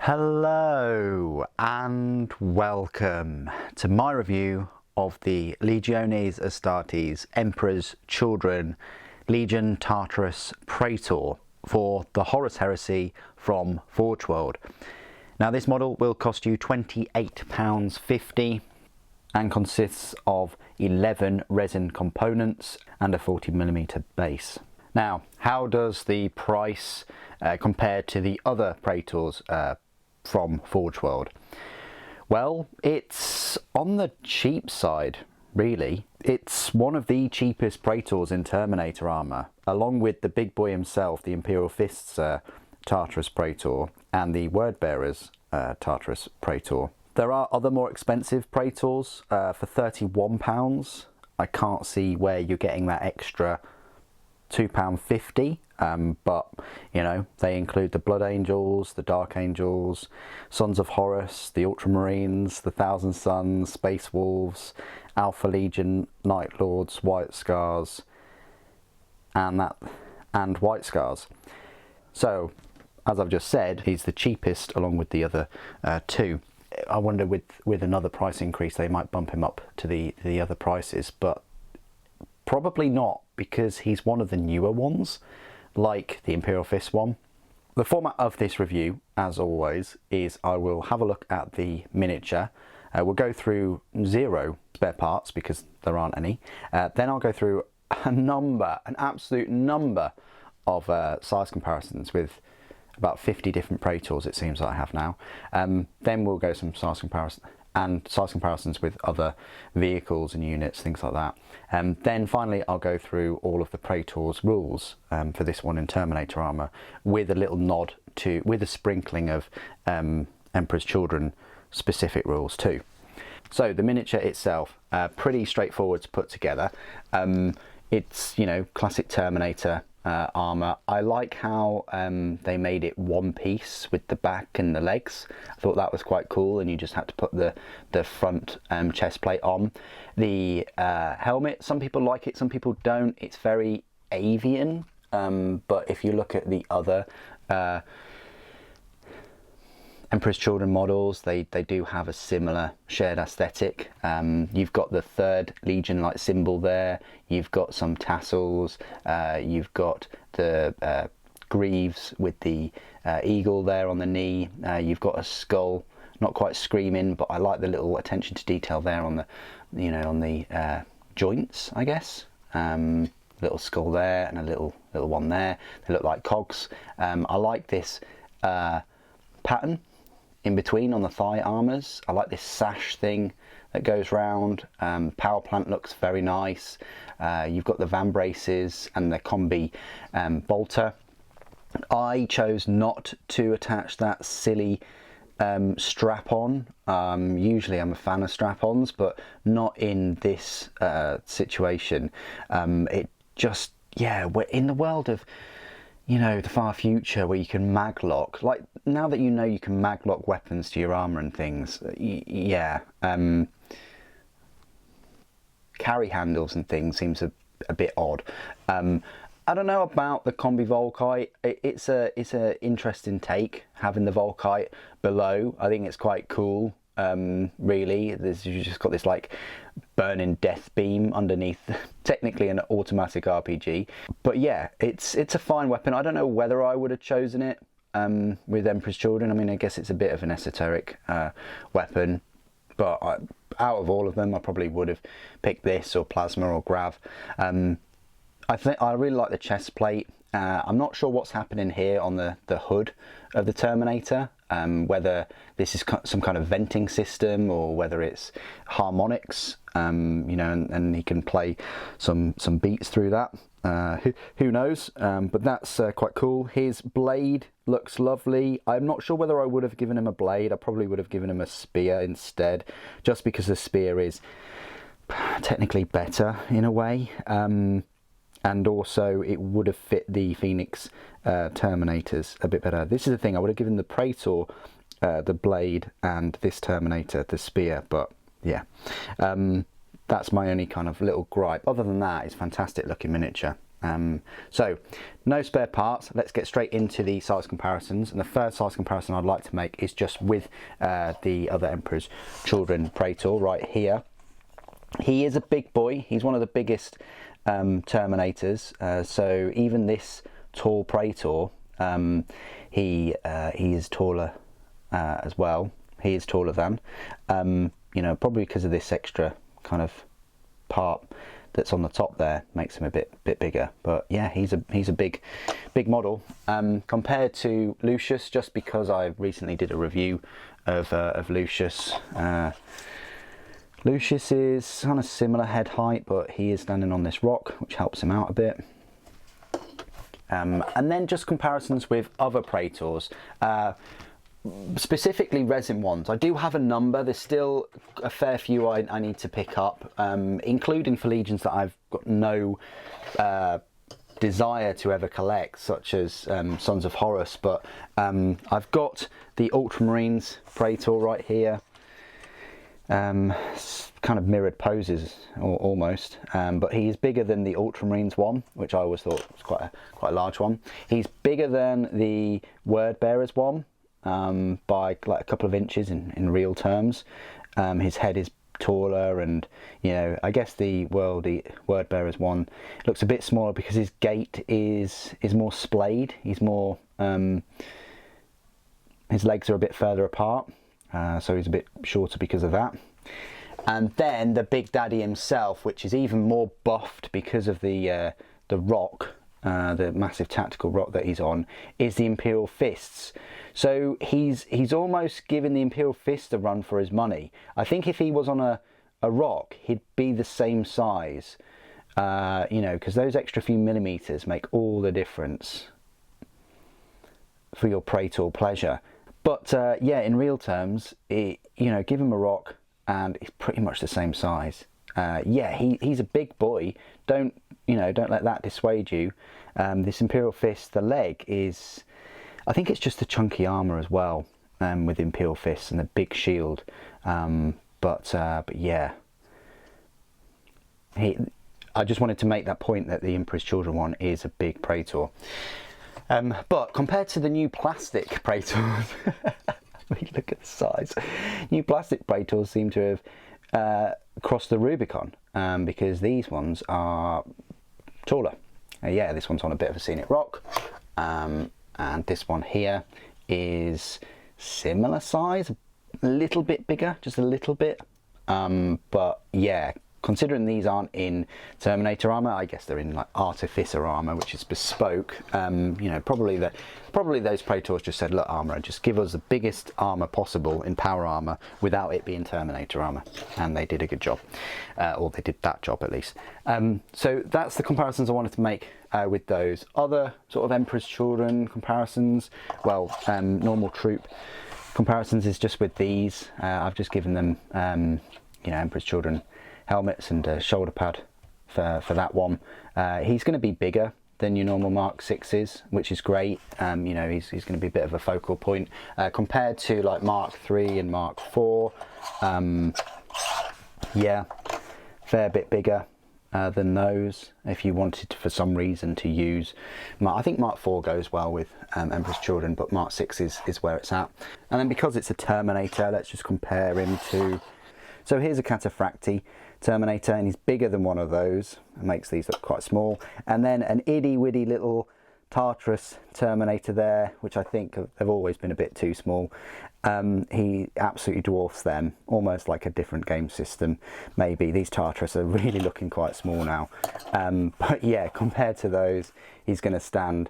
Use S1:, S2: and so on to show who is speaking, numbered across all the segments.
S1: Hello and welcome to my review of the Legiones Astartes Emperor's Children Legion Tartaros Praetor for the Horus Heresy from Forge World. Now this model will cost you £28.50 and consists of 11 resin components and a 40mm base. Now, how does the price compare to the other Praetors from Forge World? Well, it's on the cheap side, really. It's one of the cheapest Praetors in Terminator Armour, along with the big boy himself, the Imperial Fists Tartaros Praetor, and the Wordbearers Tartaros Praetor. There are other more expensive Praetors for £31. I can't see where you're getting that extra £2.50, but you know, they include the Blood Angels, the Dark Angels, Sons of Horus, the Ultramarines, the Thousand Suns, Space Wolves, Alpha Legion, Night Lords, White Scars, and White Scars. So, as I've just said, he's the cheapest along with the other two. I wonder with another price increase they might bump him up to the other prices, but probably not, because he's one of the newer ones, like the Imperial Fist one. The format of this review, as always, is I will have a look at the miniature. We'll go through 0 spare parts because there aren't any. Then I'll go through an absolute number of size comparisons with about 50 different Praetors, it seems like I have now. Then we'll go some size comparisons with other vehicles and units, things like that. Then finally I'll go through all of the Praetor's rules for this one in Terminator Armour, with a little nod to, with a sprinkling of Emperor's Children specific rules too. So the miniature itself, pretty straightforward to put together. It's, you know, classic Terminator armour. I like how they made it one piece with the back and the legs. I thought that was quite cool, and you just had to put the front chest plate on. The helmet, some people like it, some people don't. It's very avian, but if you look at the other Emperor's Children models, they do have a similar shared aesthetic. You've got the 3rd Legion like symbol there, you've got some tassels, you've got the greaves with the eagle there on the knee, you've got a skull, not quite screaming, but I like the little attention to detail there on the, you know, on the joints, I guess. Little skull there and a little one there. They look like cogs. I like this pattern in between on the thigh armours. I like this sash thing that goes round. Power plant looks very nice. You've got the van-braces and the combi bolter. I chose not to attach that silly strap-on. Usually I'm a fan of strap-ons, but not in this situation. It just, yeah, we're in the world of, you know, the far future where you can mag lock. Like, now that you know you can mag lock weapons to your armour and things, yeah. Carry handles and things seems a bit odd. I don't know about the combi Volkite. It's a interesting take, having the Volkite below. I think it's quite cool. Really, you've just got this like burning death beam underneath, technically an automatic RPG, but yeah, it's a fine weapon. I don't know whether I would have chosen it with Emperor's Children. I mean, I guess it's a bit of an esoteric weapon, but out of all of them I probably would have picked this or Plasma or Grav. I think I really like the chest plate. I'm not sure what's happening here on the hood of the Terminator, whether this is some kind of venting system or whether it's harmonics, you know, and he can play some beats through that. Who knows, but that's quite cool. His blade looks lovely. I'm not sure whether I would have given him a blade. I probably would have given him a spear instead, just because the spear is technically better in a way. And also it would have fit the Phoenix Terminators a bit better. This is the thing, I would have given the Praetor the blade and this Terminator the spear, but yeah. That's my only kind of little gripe. Other than that, it's fantastic looking miniature. So no spare parts, let's get straight into the size comparisons, and the first size comparison I'd like to make is just with the other Emperor's Children Praetor right here. He is a big boy, he's one of the biggest Terminators, so even this tall Praetor, he is taller as well. He is taller than, you know, probably because of this extra kind of part that's on the top there makes him a bit bigger. But yeah, he's a big model compared to Lucius, just because I recently did a review of Lucius. Lucius is kind of similar head height, but he is standing on this rock, which helps him out a bit. And then just comparisons with other Praetors, specifically resin ones. I do have a number, there's still a fair few I need to pick up, including for legions that I've got no desire to ever collect, such as Sons of Horus, but I've got the Ultramarines Praetor right here. Kind of mirrored poses almost, but he is bigger than the Ultramarines one, which I always thought was quite a large one. He's bigger than the Word Bearers one by like a couple of inches in real terms. His head is taller, and you know, I guess the Word Bearers one looks a bit smaller because his gait is more splayed. He's more his legs are a bit further apart. So he's a bit shorter because of that. And then the Big Daddy himself, which is even more buffed because of the rock, the massive tactical rock that he's on, is the Imperial Fists. So he's almost given the Imperial Fist a run for his money. I think if he was on a rock, he'd be the same size, you know, because those extra few millimeters make all the difference for your Praetor pleasure. But yeah, in real terms, you know, give him a rock and he's pretty much the same size. Yeah, he's a big boy. Don't let that dissuade you. This Imperial Fist, the leg is, I think it's just the chunky armour as well, with Imperial Fists and the big shield. But yeah, I just wanted to make that point that the Emperor's Children one is a big Praetor. But compared to the new plastic Praetors, look at the size. New plastic Praetors seem to have crossed the Rubicon, because these ones are taller. Yeah, this one's on a bit of a scenic rock, and this one here is similar size, a little bit bigger, just a little bit. But yeah, considering these aren't in Terminator armour, I guess they're in like Artificer armour, which is bespoke. You know, probably those Praetors just said, look, armourer, just give us the biggest armour possible in power armour without it being Terminator armour, and they did a good job, or they did that job at least. So that's the comparisons I wanted to make with those. Other sort of Emperor's Children comparisons, well, normal troop comparisons is just with these. I've just given them, you know, Emperor's Children helmets and a shoulder pad for that one. He's going to be bigger than your normal Mark 6s, which is great. You know, he's going to be a bit of a focal point compared to like Mark 3 and Mark 4. Yeah, fair bit bigger than those. If you wanted for some reason to use, I think Mark 4 goes well with Emperor's Children, but Mark 6 is where it's at. And then because it's a Terminator, let's just compare him to. So here's a Cataphracti Terminator, and he's bigger than one of those. It makes these look quite small. And then an itty-witty little Tartaros Terminator there, which I think have always been a bit too small. He absolutely dwarfs them, almost like a different game system maybe. These Tartaros are really looking quite small now. But yeah, compared to those, he's going to stand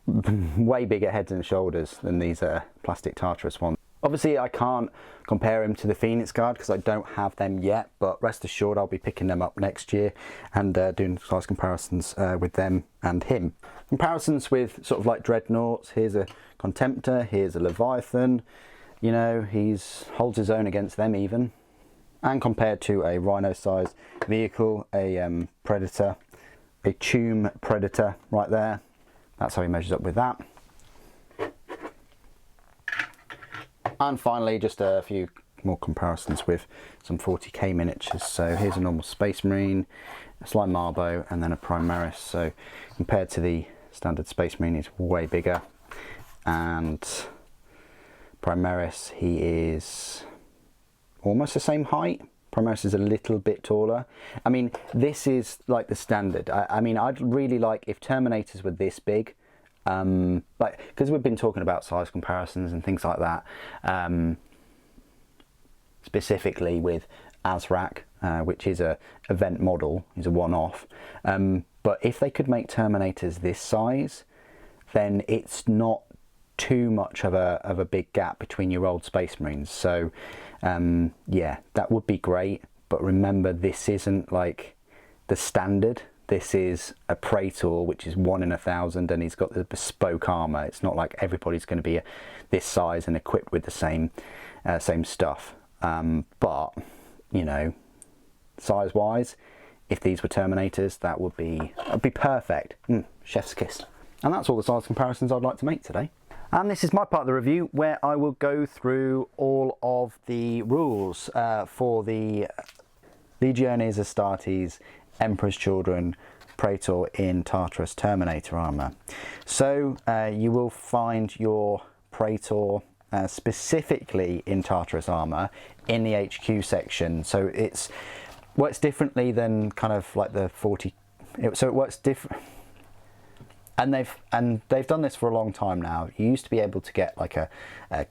S1: way bigger heads and shoulders than these plastic Tartaros ones. Obviously I can't compare him to the Phoenix Guard because I don't have them yet, but rest assured I'll be picking them up next year and doing size comparisons with them and him. Comparisons with sort of like Dreadnoughts. Here's a Contemptor, here's a Leviathan. You know, holds his own against them even. And compared to a Rhino-sized vehicle, a Predator, a Tomb Predator right there. That's how he measures up with that. And finally, just a few more comparisons with some 40k miniatures. So here's a normal Space Marine, a Sly Marbo, and then a Primaris. So compared to the standard Space Marine, he's way bigger. And Primaris, he is almost the same height. Promotional is a little bit taller. I mean, this is like the standard. I mean, I'd really like if Terminators were this big, like, because we've been talking about size comparisons and things like that, specifically with Azrak, which is a event model, is a one-off. But if they could make Terminators this size, then it's not too much of a big gap between your old Space Marines. So yeah, that would be great, but remember, this isn't like the standard. This is a Praetor, which is 1 in 1,000, and he's got the bespoke armor. It's not like everybody's going to be this size and equipped with the same stuff. But you know, size wise, if these were Terminators, that would be perfect. Chef's kiss. And that's all the size comparisons I'd like to make today. And this is my part of the review where I will go through all of the rules for the Legiones Astartes Emperor's Children Praetor in Tartaros Terminator Armour. So you will find your Praetor specifically in Tartaros Armour in the HQ section. So it works differently than kind of like the 40. So it works different. And they've done this for a long time now. You used to be able to get like a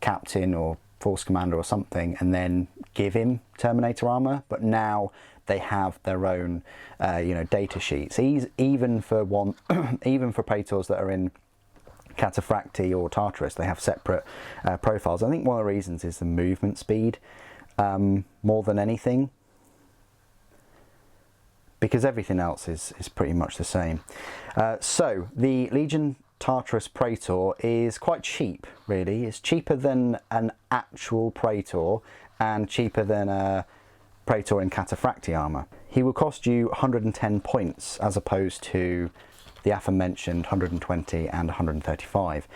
S1: captain or force commander or something and then give him Terminator armor, but now they have their own you know, data sheets. Even for even for Praetors that are in Cataphracti or Tartarus, they have separate profiles. I think one of the reasons is the movement speed more than anything, because everything else is pretty much the same. So the Legion Tartarus Praetor is quite cheap, really. It's cheaper than an actual Praetor and cheaper than a Praetor in Cataphracti armour. He will cost you 110 points as opposed to the aforementioned 120 and 135.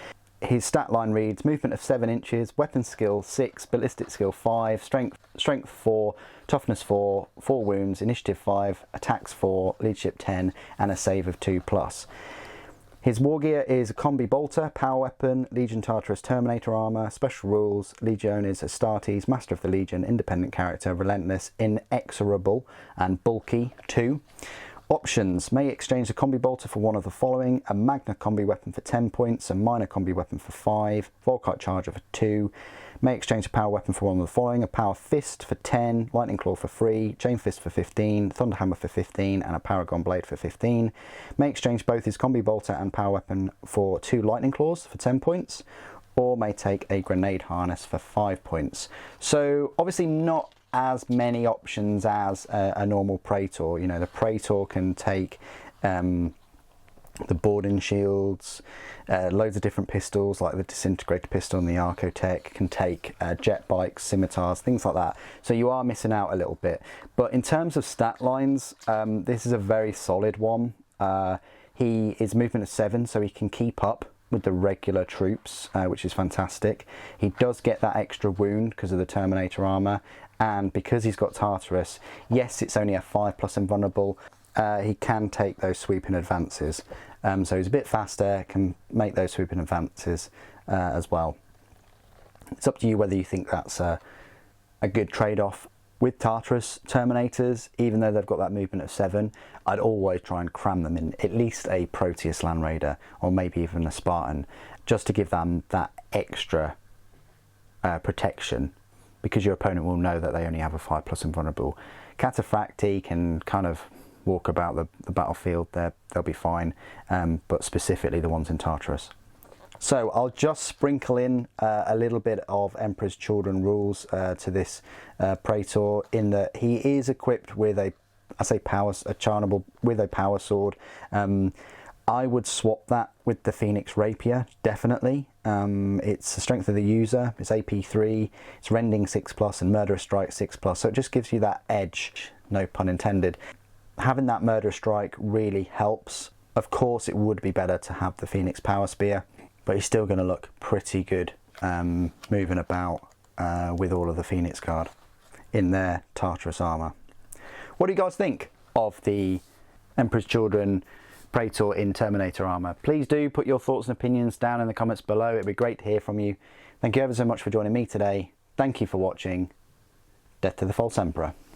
S1: His stat line reads: movement of 7 inches, weapon skill 6, ballistic skill 5, strength 4, toughness 4, 4 wounds, initiative 5, attacks 4, leadership 10, and a save of 2+. His war gear is a combi bolter, power weapon, Legion Tartarus Terminator armour, special rules, Legiones Astartes, Master of the Legion, independent character, relentless, inexorable, and bulky 2. Options: may exchange the combi bolter for one of the following: a Magna combi weapon for 10 points, a minor combi weapon for 5, Volkite charger for 2. May exchange a power weapon for one of the following: a power fist for 10, lightning claw for 3, chain fist for 15, thunder hammer for 15, and a paragon blade for 15. May exchange both his combi bolter and power weapon for 2 lightning claws for 10 points, or may take a grenade harness for 5 points. So obviously not as many options as a normal Praetor. You know, the Praetor can take the boarding shields, loads of different pistols like the disintegrator pistol and the Arcotech, can take jet bikes, scimitars, things like that. So you are missing out a little bit. But in terms of stat lines, this is a very solid one. He is movement of 7, so he can keep up with the regular troops, which is fantastic. He does get that extra wound because of the Terminator armor, and because he's got Tartarus, yes, it's only a 5+ invulnerable. He can take those sweeping advances, so he's a bit faster, can make those sweeping advances as well. It's up to you whether you think that's a good trade-off. With Tartarus Terminators, even though they've got that movement of 7, I'd always try and cram them in at least a Proteus Land Raider, or maybe even a Spartan, just to give them that extra protection, because your opponent will know that they only have a 5+ invulnerable. Cataphracti can kind of walk about the battlefield, they'll be fine, but specifically the ones in Tartarus. So I'll just sprinkle in a little bit of Emperor's Children rules to this Praetor, in that he is equipped with a charnable with a power sword. I would swap that with the Phoenix Rapier, definitely. It's the strength of the user, it's AP 3, it's rending 6+, and murderous strike 6+, so it just gives you that edge, no pun intended. Having that murderous strike really helps. Of course, it would be better to have the Phoenix Power Spear, but he's still going to look pretty good moving about with all of the Phoenix Guard in their Tartaros armour. What do you guys think of the Emperor's Children Praetor in Terminator armour? Please do put your thoughts and opinions down in the comments below. It'd be great to hear from you. Thank you ever so much for joining me today. Thank you for watching. Death to the False Emperor.